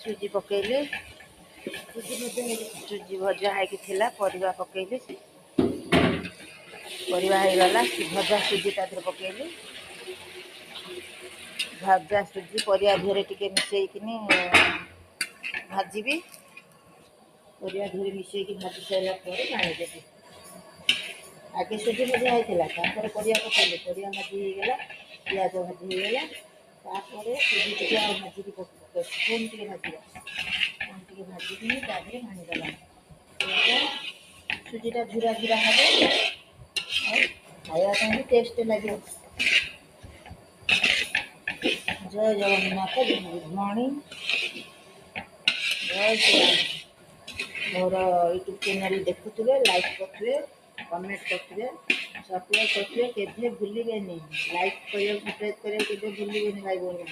सुजी पकेली सुजी भजा है परिवा पकेली परिवा गला भजा सुजी तादर पकेली भजा सुजी परिया धीरे टिके मिसेकिनी भाजी परिया धीरे मिसेकी भाजी सारा पानी देवी आगे सुजी भजा होता परिया पकेली परिया भाजी होगा पियाज भाजी होगा सुजी टे भाजी पुणी टे भाजी भाजिकी तादे भाणीदेला सुजीटा झुरा झुरा हम खाया टेस्ट लगे। जय जगन्नाथ गुड मॉर्निंग जय श्री मोर यूट्यूब चैनल देखुए लाइक करेंगे कमेंट करेंगे सब्सक्राइब करेंगे केवे भूलें लाइक कर सब्सक्राइब करेंगे भूलें भाई बहन